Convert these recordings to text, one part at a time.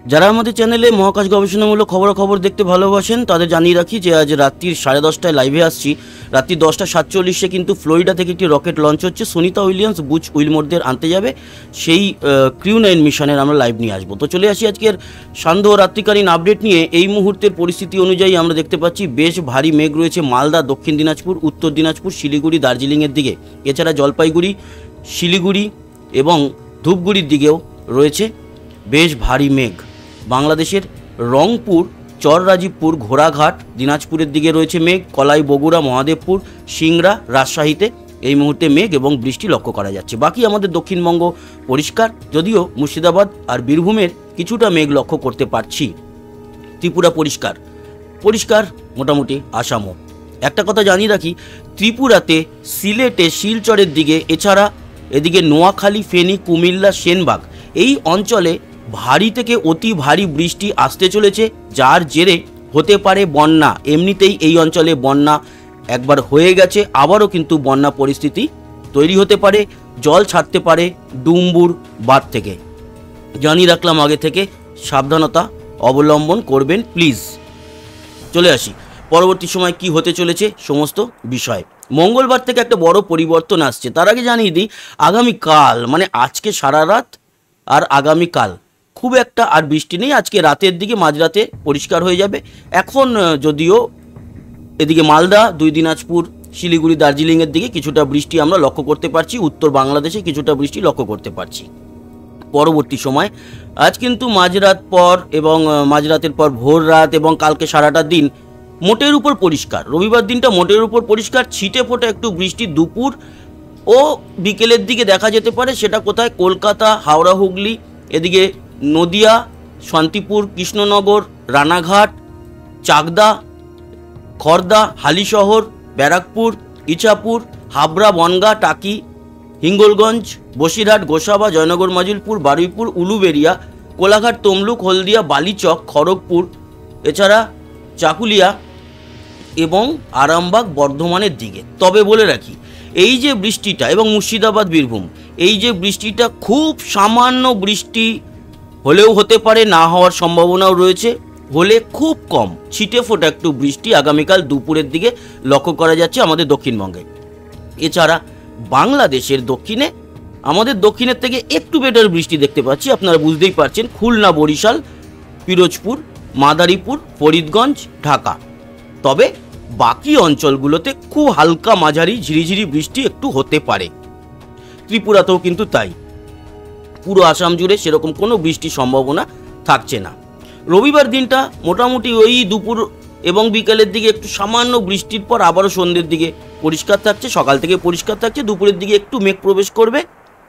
যারা আমাদের চ্যানেলে মহাকাশ গবেষণামূলক খবরাখবর দেখতে ভালোবাসেন তাদের জানিয়ে রাখি যে আজ রাত্রির 10:30টায় লাইভে আসছি। রাত্রি 10:47 কিন্তু ফ্লোরিডা থেকে একটি রকেট লঞ্চ হচ্ছে। সুনিতা উইলিয়ামস বুচ উইলমোরদের আনতে যাবে, সেই ক্রিউ 9 মিশনের আমরা লাইভ নিয়ে আসবো। তো চলে আসি আজকের সান্ধ্য রাত্রিকালীন আপডেট নিয়ে। এই মুহূর্তের পরিস্থিতি অনুযায়ী আমরা দেখতে পাচ্ছি বেশ ভারী মেঘ রয়েছে মালদা, দক্ষিণ দিনাজপুর, উত্তর দিনাজপুর, শিলিগুড়ি, দার্জিলিংয়ের দিকে। এছাড়া জলপাইগুড়ি, শিলিগুড়ি এবং ধূপগুড়ির দিকেও রয়েছে বেশ ভারী মেঘ। বাংলাদেশের রংপুর, চররাজীবপুর, ঘোড়াঘাট, দিনাজপুরের দিকে রয়েছে মেঘ। কলাই, বগুড়া, মহাদেবপুর, সিংড়া, রাজশাহীতে এই মুহূর্তে মেঘ এবং বৃষ্টি লক্ষ্য করা যাচ্ছে। বাকি আমাদের দক্ষিণবঙ্গ পরিষ্কার, যদিও মুর্শিদাবাদ আর বীরভূমের কিছুটা মেঘ লক্ষ্য করতে পারছি। ত্রিপুরা পরিষ্কার পরিষ্কার মোটামুটি। আসামও। একটা কথা জানিয়ে রাখি, ত্রিপুরাতে, সিলেটে, শিলচরের দিকে, এছাড়া এদিকে নোয়াখালী, ফেনী, কুমিল্লা, সেনবাগ এই অঞ্চলে ভারী থেকে অতি ভারী বৃষ্টি আসতে চলেছে, যার জেরে হতে পারে বন্যা। এমনিতেই এই অঞ্চলে বন্যা একবার হয়ে গেছে, আবারও কিন্তু বন্যা পরিস্থিতি তৈরি হতে পারে, জল ছাড়তে পারে ডুম্বুর বাঁধ থেকে। জানিয়ে রাখলাম আগে থেকে, সাবধানতা অবলম্বন করবেন প্লিজ। চলে আসি পরবর্তী সময় কি হতে চলেছে সমস্ত বিষয়। মঙ্গলবার থেকে একটা বড় পরিবর্তন আসছে। তার আগে জানিয়ে দিই, আগামীকাল মানে আজকে সারা রাত আর আগামীকাল খুব একটা আর বৃষ্টি নেই। আজকে রাতের দিকে মাঝরাতে পরিষ্কার হয়ে যাবে। এখন যদিও এদিকে মালদা, দুই দিনাজপুর, শিলিগুড়ি, দার্জিলিংয়ের দিকে কিছুটা বৃষ্টি আমরা লক্ষ্য করতে পারছি, উত্তর বাংলাদেশে কিছুটা বৃষ্টি লক্ষ্য করতে পারছি। পরবর্তী সময় আজ কিন্তু মাঝরাত পর এবং মাঝরাতের পর ভোর রাত এবং কালকে সারাটা দিন মোটের উপর পরিষ্কার। রবিবার দিনটা মোটের উপর পরিষ্কার, ছিটে ফোটা একটু বৃষ্টি দুপুর ও বিকেলের দিকে দেখা যেতে পারে। সেটা কোথায়? কলকাতা, হাওড়া, হুগলি, এদিকে নদিয়া, শান্তিপুর, কৃষ্ণনগর, রানাঘাট, চাকদা, খড়দা, হালিশহর, ব্যারাকপুর, ইছাপুর, হাবড়া, বনগাঁ, টাকি, হিঙ্গলগঞ্জ, বসিরহাট, গোসাবা, জয়নগর, মজিলপুর, বারুইপুর, উলুবেড়িয়া, কোলাঘাট, তমলুক, হলদিয়া, বালিচক, খড়গপুর, এছাড়া চাকুলিয়া এবং আরামবাগ, বর্ধমানের দিকে। তবে বলে রাখি, এই যে বৃষ্টিটা এবং মুর্শিদাবাদ, বীরভূম, এই যে বৃষ্টিটা খুব সামান্য বৃষ্টি হলেও হতে পারে, না হওয়ার সম্ভাবনাও রয়েছে, হলে খুব কম ছিটে ফোটা একটু বৃষ্টি আগামীকাল দুপুরের দিকে লক্ষ্য করা যাচ্ছে আমাদের দক্ষিণবঙ্গে। এছাড়া বাংলাদেশের দক্ষিণে, আমাদের দক্ষিণের থেকে একটু বেটার বৃষ্টি দেখতে পাচ্ছি। আপনারা বুঝতেই পারছেন, খুলনা, বরিশাল, পিরোজপুর, মাদারীপুর, ফরিদগঞ্জ, ঢাকা। তবে বাকি অঞ্চলগুলোতে খুব হালকা মাঝারি ঝিরিঝিরি বৃষ্টি একটু হতে পারে। ত্রিপুরাতেও কিন্তু তাই। পুরো আসাম জুড়ে সেরকম কোনো বৃষ্টির সম্ভাবনা থাকছে না। রবিবার দিনটা মোটামুটি ওই দুপুর এবং বিকালের দিকে একটু সামান্য বৃষ্টির পর আবারও সন্ধ্যের দিকে পরিষ্কার থাকছে, সকাল থেকে পরিষ্কার থাকছে, দুপুরের দিকে একটু মেঘ প্রবেশ করবে,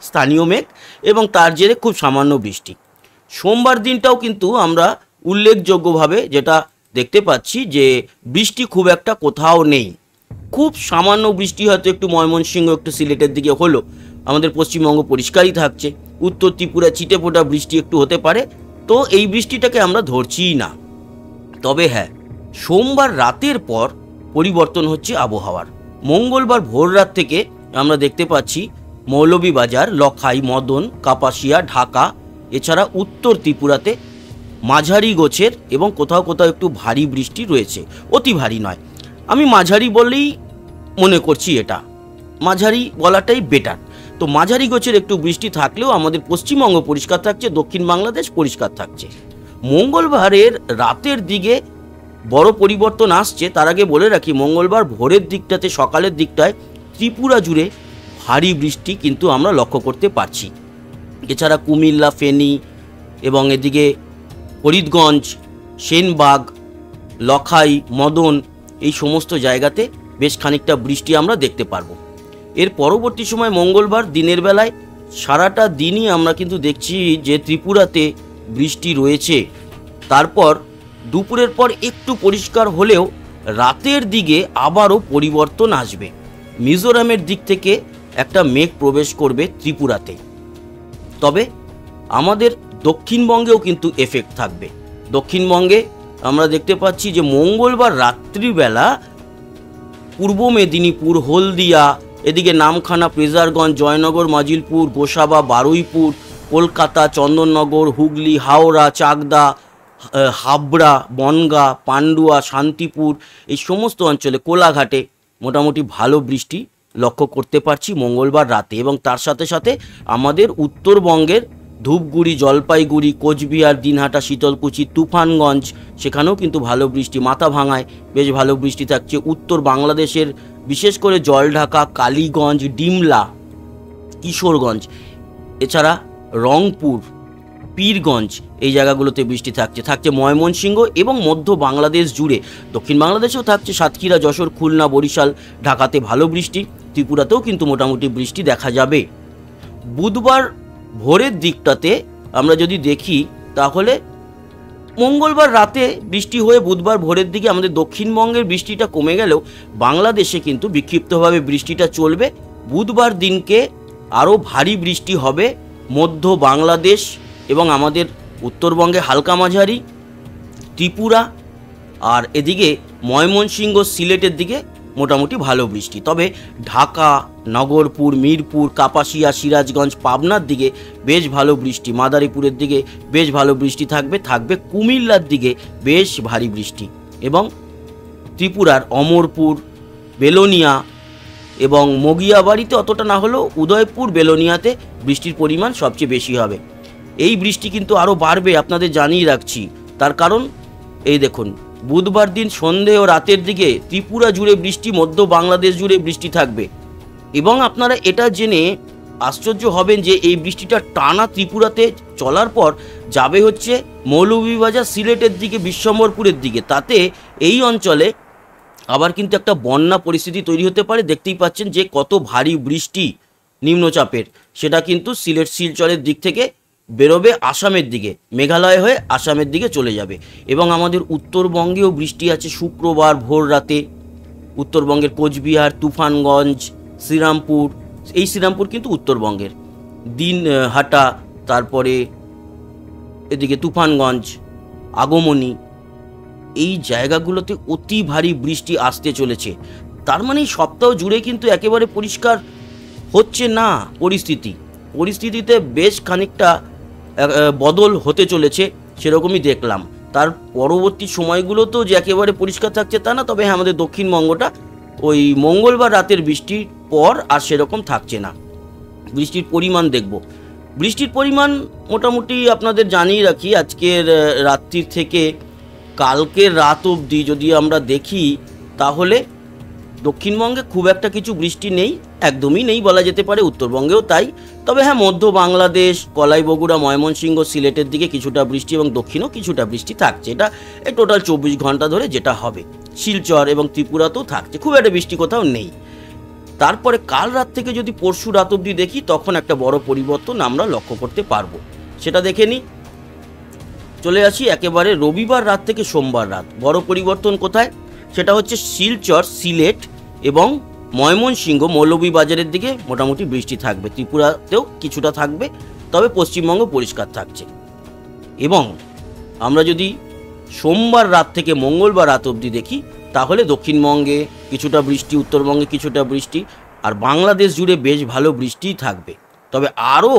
স্থানীয় মেঘ, এবং তার জেরে খুব সামান্য বৃষ্টি। সোমবার দিনটাও কিন্তু আমরা উল্লেখযোগ্যভাবে যেটা দেখতে পাচ্ছি যে বৃষ্টি খুব একটা কোথাও নেই। খুব সামান্য বৃষ্টি হয়তো একটু ময়মনসিংহ, একটু সিলেটের দিকে হলো। আমাদের পশ্চিমবঙ্গ পরিষ্কারই থাকছে। উত্তর ত্রিপুরা ছিটে ফোটা বৃষ্টি একটু হতে পারে, তো এই বৃষ্টিটাকে আমরা ধরছিই না। তবে হ্যাঁ, সোমবার রাতের পর পরিবর্তন হচ্ছে আবহাওয়ার। মঙ্গলবার ভোর রাত থেকে আমরা দেখতে পাচ্ছি মৌলভীবাজার, লখাই, মদন, কাপাসিয়া, ঢাকা, এছাড়া উত্তর ত্রিপুরাতে মাঝারি গোছের এবং কোথাও কোথাও একটু ভারী বৃষ্টি রয়েছে। অতি ভারী নয়, আমি মাঝারি বলেই মনে করছি, এটা মাঝারি বলাটাই বেটার। তো মাঝারি গোছের একটু বৃষ্টি থাকলেও আমাদের পশ্চিমবঙ্গ পরিষ্কার থাকছে, দক্ষিণ বাংলাদেশ পরিষ্কার থাকছে। মঙ্গলবারের রাতের দিকে বড় পরিবর্তন আসছে। তার আগে বলে রাখি, মঙ্গলবার ভোরের দিকটাতে, সকালের দিকটায় ত্রিপুরা জুড়ে ভারী বৃষ্টি কিন্তু আমরা লক্ষ্য করতে পারছি। এছাড়া কুমিল্লা, ফেনী এবং এদিকে ফরিদগঞ্জ, সেনবাগ, লখাই, মদন এই সমস্ত জায়গাতে বেশ খানিকটা বৃষ্টি আমরা দেখতে পারবো। এর পরবর্তী সময় মঙ্গলবার দিনের বেলায় সারাটা দিনই আমরা কিন্তু দেখছি যে ত্রিপুরাতে বৃষ্টি রয়েছে। তারপর দুপুরের পর একটু পরিষ্কার হলেও রাতের দিকে আবারও পরিবর্তন আসবে। মিজোরামের দিক থেকে একটা মেঘ প্রবেশ করবে ত্রিপুরাতে। তবে আমাদের দক্ষিণবঙ্গেও কিন্তু এফেক্ট থাকবে। দক্ষিণবঙ্গে আমরা দেখতে পাচ্ছি যে মঙ্গলবার রাত্রিবেলা পূর্ব মেদিনীপুর, হলদিয়া, এদিকে নামখানা, প্রেজারগঞ্জ, জয়নগর, মজিলপুর, গোসাবা, বারুইপুর, কলকাতা, চন্দননগর, হুগলি, হাওড়া, চাকদা, হাবড়া, বনগাঁ, পান্ডুয়া, শান্তিপুর এই সমস্ত অঞ্চলে, কোলাঘাটে মোটামুটি ভালো বৃষ্টি লক্ষ্য করতে পারছি মঙ্গলবার রাতে। এবং তার সাথে সাথে আমাদের উত্তরবঙ্গের ধূপগুড়ি, জলপাইগুড়ি, কোচবিহার, দিনহাটা, শীতলকুচি, তুফানগঞ্জ সেখানেও কিন্তু ভালো বৃষ্টি, মাথাভাঙায় বেশ ভালো বৃষ্টি থাকছে। উত্তর বাংলাদেশের বিশেষ করে জলঢাকা, কালীগঞ্জ, ডিমলা, কিশোরগঞ্জ, এছাড়া রংপুর, পীরগঞ্জ এই জায়গাগুলোতে বৃষ্টি থাকছে ময়মনসিংহ এবং মধ্য বাংলাদেশ জুড়ে। দক্ষিণ বাংলাদেশেও থাকছে সাতক্ষীরা, যশোর, খুলনা, বরিশাল, ঢাকাতে ভালো বৃষ্টি। ত্রিপুরাতেও কিন্তু মোটামুটি বৃষ্টি দেখা যাবে। বুধবার ভোরের দিকটাতে আমরা যদি দেখি তাহলে মঙ্গলবার রাতে বৃষ্টি হয়ে বুধবার ভোরের দিকে আমাদের দক্ষিণবঙ্গের বৃষ্টিটা কমে গেলেও বাংলাদেশে কিন্তু বিক্ষিপ্তভাবে বৃষ্টিটা চলবে। বুধবার দিনকে আরও ভারী বৃষ্টি হবে মধ্য বাংলাদেশ এবং আমাদের উত্তরবঙ্গে হালকা মাঝারি, ত্রিপুরা আর এদিকে ময়মনসিংহ, সিলেটের দিকে মোটামুটি ভালো বৃষ্টি। তবে ঢাকা, নগরপুর, মিরপুর, কাপাসিয়া, সিরাজগঞ্জ, পাবনার দিকে বেশ ভালো বৃষ্টি, মাদারীপুরের দিকে বেশ ভালো বৃষ্টি থাকবে কুমিল্লার দিকে বেশ ভারী বৃষ্টি এবং ত্রিপুরার অমরপুর, বেলোনিয়া এবং মগিয়াবাড়িতে অতটা না হলেও উদয়পুর, বেলোনিয়াতে বৃষ্টির পরিমাণ সবচেয়ে বেশি হবে। এই বৃষ্টি কিন্তু আরও বাড়বে আপনাদের জানিয়ে রাখছি। তার কারণ এই দেখুন, বুধবার দিন সন্ধে ও রাতের দিকে ত্রিপুরা জুড়ে বৃষ্টি, মধ্য বাংলাদেশ জুড়ে বৃষ্টি থাকবে এবং আপনারা এটা জেনে আশ্চর্য হবেন যে এই বৃষ্টিটা টানা ত্রিপুরাতে চলার পর যাবে হচ্ছে মৌলভীবাজার, সিলেটের দিকে, বিশ্বম্বরপুরের দিকে। তাতে এই অঞ্চলে আবার কিন্তু একটা বন্যা পরিস্থিতি তৈরি হতে পারে। দেখতেই পাচ্ছেন যে কত ভারী বৃষ্টি নিম্নচাপের, সেটা কিন্তু সিলেট, শিলচরের দিক থেকে বেরোবে আসামের দিকে, মেঘালয় হয়ে আসামের দিকে চলে যাবে। এবং আমাদের উত্তরবঙ্গেও বৃষ্টি আছে শুক্রবার ভোর রাতে। উত্তরবঙ্গের কোচবিহার, তুফানগঞ্জ, শ্রীরামপুর, এই শ্রীরামপুর কিন্তু উত্তরবঙ্গের, দিনহাটা, তারপরে এদিকে তুফানগঞ্জ, আগমনী, এই জায়গাগুলোতে অতি ভারী বৃষ্টি আসতে চলেছে। তার মানে এই সপ্তাহ জুড়ে কিন্তু একেবারে পরিষ্কার হচ্ছে না পরিস্থিতিতে বেশ খানিকটা বদল হতে চলেছে, সেরকমই দেখলাম। তার পরবর্তী সময়গুলোতেও যে একেবারে পরিষ্কার থাকছে তা না, তবে হ্যাঁ আমাদের দক্ষিণবঙ্গটা ওই মঙ্গলবার রাতের বৃষ্টির পর আর সেরকম থাকছে না। বৃষ্টির পরিমাণ দেখব, বৃষ্টির পরিমাণ মোটামুটি আপনাদের জানিয়ে রাখি, আজকের রাত্রির থেকে কালকের রাত অবধি যদি আমরা দেখি তাহলে দক্ষিণবঙ্গে খুব একটা কিছু বৃষ্টি নেই, একদমই নেই বলা যেতে পারে, উত্তরবঙ্গেও তাই। তবে হ্যাঁ মধ্য বাংলাদেশ, কলাই, বগুড়া, ময়মনসিংহ, সিলেটের দিকে কিছুটা বৃষ্টি এবং দক্ষিণেও কিছুটা বৃষ্টি থাকছে। এটা এই টোটাল 24 ঘন্টা ধরে যেটা হবে। শিলচর এবং ত্রিপুরাতেও থাকছে, খুব একটা বৃষ্টি কোথাও নেই। তারপরে কাল রাত থেকে যদি পরশু রাত অবধি দেখি তখন একটা বড় পরিবর্তন আমরা লক্ষ্য করতে পারবো, সেটা দেখে নিই। চলে আসি একেবারে রবিবার রাত থেকে সোমবার রাত। বড় পরিবর্তন কোথায়? সেটা হচ্ছে শিলচর, সিলেট এবং ময়মনসিংহ, মৌলভীবাজারের দিকে মোটামুটি বৃষ্টি থাকবে। ত্রিপুরাতেও কিছুটা থাকবে, তবে পশ্চিমবঙ্গ পরিষ্কার থাকছে। এবং আমরা যদি সোমবার রাত থেকে মঙ্গলবার রাত অবধি দেখি তাহলে দক্ষিণবঙ্গে কিছুটা বৃষ্টি, উত্তরবঙ্গে কিছুটা বৃষ্টি, আর বাংলাদেশ জুড়ে বেশ ভালো বৃষ্টিই থাকবে। তবে আরও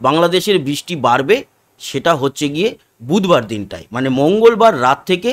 বাংলাদেশের বৃষ্টি বাড়বে, সেটা হচ্ছে গিয়ে বুধবার দিনটায়, মানে মঙ্গলবার রাত থেকে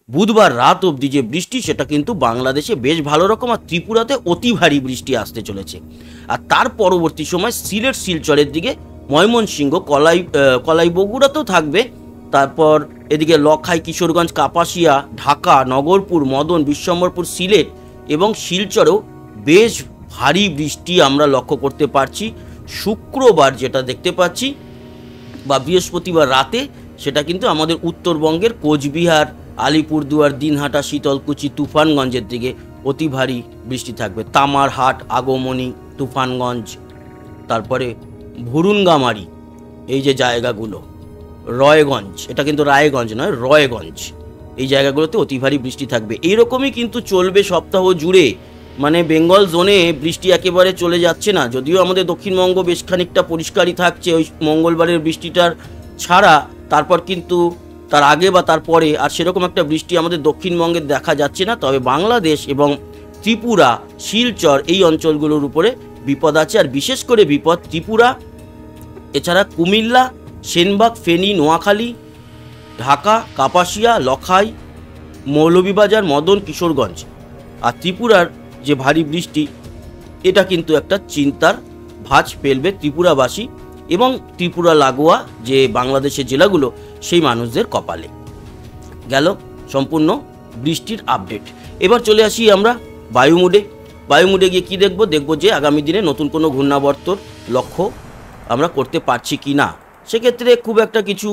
বুধবার রাত অবধি যে বৃষ্টি সেটা কিন্তু বাংলাদেশে বেশ ভালো রকম, আর ত্রিপুরাতে অতি ভারী বৃষ্টি আসতে চলেছে। আর তার পরবর্তী সময় সিলেট, শিলচরের দিকে, ময়মনসিংহ, কলাই, বগুড়াতেও থাকবে। তারপর এদিকে লখাই, কিশোরগঞ্জ, কাপাসিয়া, ঢাকা, নগরপুর, মদন, বিশ্বম্বরপুর, সিলেট এবং শিলচরেও বেশ ভারী বৃষ্টি আমরা লক্ষ্য করতে পারছি। শুক্রবার যেটা দেখতে পাচ্ছি বা বৃহস্পতিবার রাতে, সেটা কিন্তু আমাদের উত্তরবঙ্গের কোচবিহার, আলিপুরদুয়ার, দিনহাটা, শীতলকুচি, তুফানগঞ্জের দিকে অতি ভারী বৃষ্টি থাকবে। তামারহাট, আগমনী, তুফানগঞ্জ, তারপরে ভুরুঙ্গামারি, এই যে জায়গাগুলো, রয়গঞ্জ, এটা কিন্তু রায়গঞ্জ নয়, রয়গঞ্জ, এই জায়গাগুলোতে অতি ভারী বৃষ্টি থাকবে। এইরকমই কিন্তু চলবে সপ্তাহ জুড়ে, মানে বেঙ্গল জোনে বৃষ্টি একেবারে চলে যাচ্ছে না। যদিও আমাদের দক্ষিণবঙ্গ বেশ খানিকটা পরিষ্কারই থাকছে ওই মঙ্গলবারের বৃষ্টিটার ছাড়া, তারপর কিন্তু তার আগে বা তারপরে আর সেরকম একটা বৃষ্টি আমাদের দক্ষিণবঙ্গে দেখা যাচ্ছে না। তবে বাংলাদেশ এবং ত্রিপুরা, শিলচর এই অঞ্চলগুলোর উপরে বিপদ আছে, আর বিশেষ করে বিপদ ত্রিপুরা এছাড়া কুমিল্লা, সেনবাগ, ফেনী, নোয়াখালী, ঢাকা, কাপাসিয়া, লখাই, মৌলভীবাজার, মদন, কিশোরগঞ্জ আর ত্রিপুরার যে ভারী বৃষ্টি, এটা কিন্তু একটা চিন্তার ভাঁজ ফেলবে ত্রিপুরাবাসী এবং ত্রিপুরা লাগোয়া যে বাংলাদেশের জেলাগুলো সেই মানুষদের কপালে। গেল সম্পূর্ণ বৃষ্টির আপডেট। এবার চলে আসি আমরা বায়ুমুডে গিয়ে কী দেখব যে আগামী দিনে নতুন কোনো ঘূর্ণাবর্তর লক্ষ্য আমরা করতে পারছি কি না। সেক্ষেত্রে খুব একটা কিছু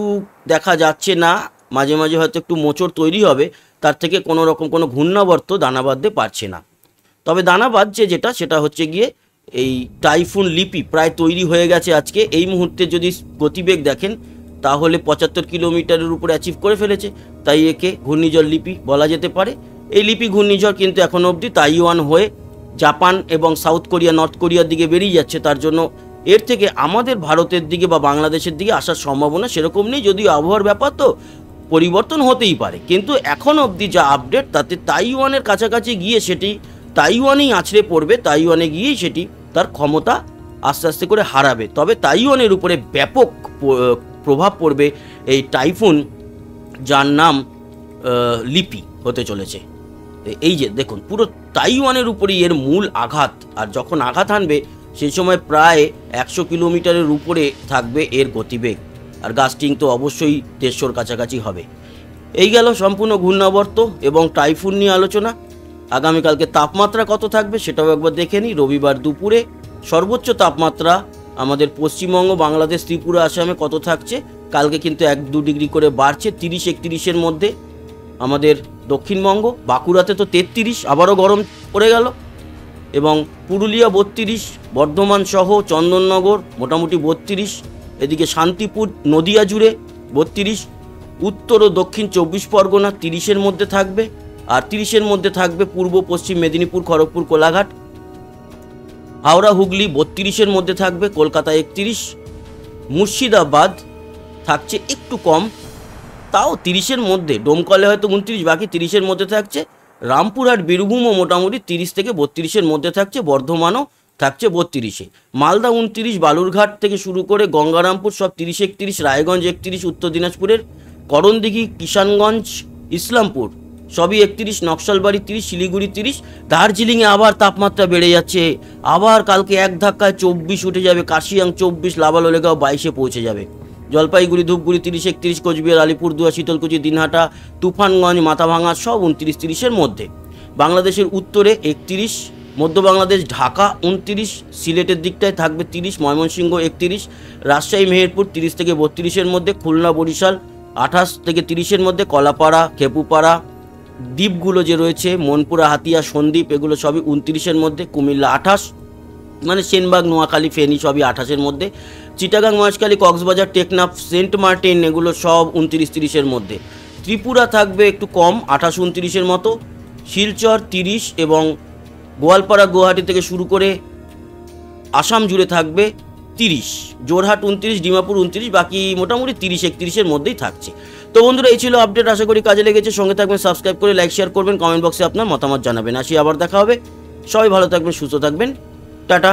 দেখা যাচ্ছে না, মাঝে মাঝে হয়তো একটু মোচড় তৈরি হবে, তার থেকে কোনো রকম কোনো ঘূর্ণাবর্ত দানা বাঁধতে পারছে না। তবে দানা বাঁধছে সেটা হচ্ছে গিয়ে এই টাইফুন লিপি প্রায় তৈরি হয়ে গেছে আজকে। এই মুহূর্তে যদি গতিবেগ দেখেন তাহলে 75 কিলোমিটারের উপরে অ্যাচিভ করে ফেলেছে, তাই একে ঘূর্ণিঝড় লিপি বলা যেতে পারে। এই লিপি ঘূর্ণিঝড় কিন্তু এখনও অবধি তাইওয়ান হয়ে জাপান এবং সাউথ কোরিয়া, নর্থ কোরিয়ার দিকে বেরিয়ে যাচ্ছে। তার জন্য এর থেকে আমাদের ভারতের দিকে বা বাংলাদেশের দিকে আসার সম্ভাবনা সেরকম নেই, যদিও আবহাওয়ার ব্যাপার তো পরিবর্তন হতেই পারে। কিন্তু এখন অবধি যা আপডেট তাতে তাইওয়ানের কাছাকাছি গিয়ে সেটি তাইওয়ানেই আছড়ে পড়বে, তাইওয়ানে গিয়েই সেটি তার ক্ষমতা আস্তে আস্তে করে হারাবে। তবে তাইওয়ানের উপরে ব্যাপক প্রভাব পড়বে এই টাইফুন, যার নাম লিপি হতে চলেছে। এই যে দেখুন, পুরো তাইওয়ানের উপরেই এর মূল আঘাত, আর যখন আঘাত হানবে সেই সময় প্রায় 100 কিলোমিটারের উপরে থাকবে এর গতিবেগ, আর গাস্টিং তো অবশ্যই 150-র কাছাকাছি হবে। এই গেল সম্পূর্ণ ঘূর্ণাবর্ত এবং টাইফুন নিয়ে আলোচনা। আগামীকালকে তাপমাত্রা কত থাকবে সেটাও একবার দেখে নিই। রবিবার দুপুরে সর্বোচ্চ তাপমাত্রা আমাদের পশ্চিমবঙ্গ, বাংলাদেশ, ত্রিপুরা, আসামে কত থাকছে, কালকে কিন্তু 1-2 ডিগ্রি করে বাড়ছে, 30-31-এর মধ্যে। আমাদের দক্ষিণবঙ্গ, বাঁকুড়াতে তো 33, আবারও গরম পড়ে গেল, এবং পুরুলিয়া 32, বর্ধমান সহ চন্দননগর মোটামুটি 32, এদিকে শান্তিপুর, নদিয়া জুড়ে 32, উত্তর ও দক্ষিণ 24 পরগনা 30-এর মধ্যে থাকবে, আর 30-এর মধ্যে থাকবে পূর্ব পশ্চিম মেদিনীপুর, খড়গপুর, কোলাঘাট, হাওড়া, হুগলি 32-এর মধ্যে থাকবে, কলকাতা 31, মুর্শিদাবাদ থাকছে একটু কম, তাও 30-এর মধ্যে, ডোমকলে হয়তো 29, বাকি 30-এর মধ্যে থাকছে। রামপুরহাট, বীরভূমও মোটামুটি 30 থেকে 32-এর মধ্যে থাকছে, বর্ধমানও থাকছে 32-এ, মালদা 29, বালুরঘাট থেকে শুরু করে গঙ্গারামপুর সব 30-31, রায়গঞ্জ 31, উত্তর দিনাজপুরের করণদিঘি, কিষানগঞ্জ, ইসলামপুর সবই 31, নকশালবাড়ি 30, শিলিগুড়ি 30, দার্জিলিংয়ে আবার তাপমাত্রা বেড়ে যাচ্ছে, আবার কালকে এক ধাক্কায় 24 উঠে যাবে, কাশিয়াং 24, লাভালোলেগাঁও 22-এ পৌঁছে যাবে, জলপাইগুড়ি, ধূপগুড়ি 30-31, কোচবিহার, আলিপুরদুয়ার, শীতলকুচি, দিনহাটা, তুফানগঞ্জ, মাথাভাঙা সব 29-30-এর মধ্যে। বাংলাদেশের উত্তরে 31, মধ্য বাংলাদেশ, ঢাকা 29, সিলেটের দিকটায় থাকবে 30, ময়মনসিংহ 31, রাজশাহী, মেহেরপুর 30 থেকে 32-এর মধ্যে, খুলনা, বরিশাল 28 থেকে 30-এর মধ্যে, কলাপাড়া, খেপুপাড়া, দ্বীপগুলো যে রয়েছে মনপুরা, হাতিয়া, সন্দ্বীপ এগুলো সবই 29-এর মধ্যে, কুমিল্লা 28, মানে সেনবাগ, নোয়াখালী, ফেনী সবই 28-এর মধ্যে, চিটাগাং, মহেশখালী, কক্সবাজার, টেকনাফ, সেন্ট মার্টিন এগুলো সব 29-30-এর মধ্যে। ত্রিপুরা থাকবে একটু কম, 28-29-এর মতো, শিলচর 30 এবং গোয়ালপাড়া, গুয়াহাটি থেকে শুরু করে আসাম জুড়ে থাকবে 30, জোরহাট 29, ডিমাপুর 29, বাকি মোটামুটি 30-31-এর মধ্যেই থাকছে। তো বন্ধুরা, এই ছিল আপডেট, আশা করি কাজে লেগেছে। সঙ্গে থাকবেন, সাবস্ক্রাইব করে লাইক শেয়ার করবেন, কমেন্ট বক্সে আপনার মতামত জানাবেন। আসি আবার দেখা হবে, সবাই ভালো থাকবেন, সুস্থ থাকবেন, টাটা।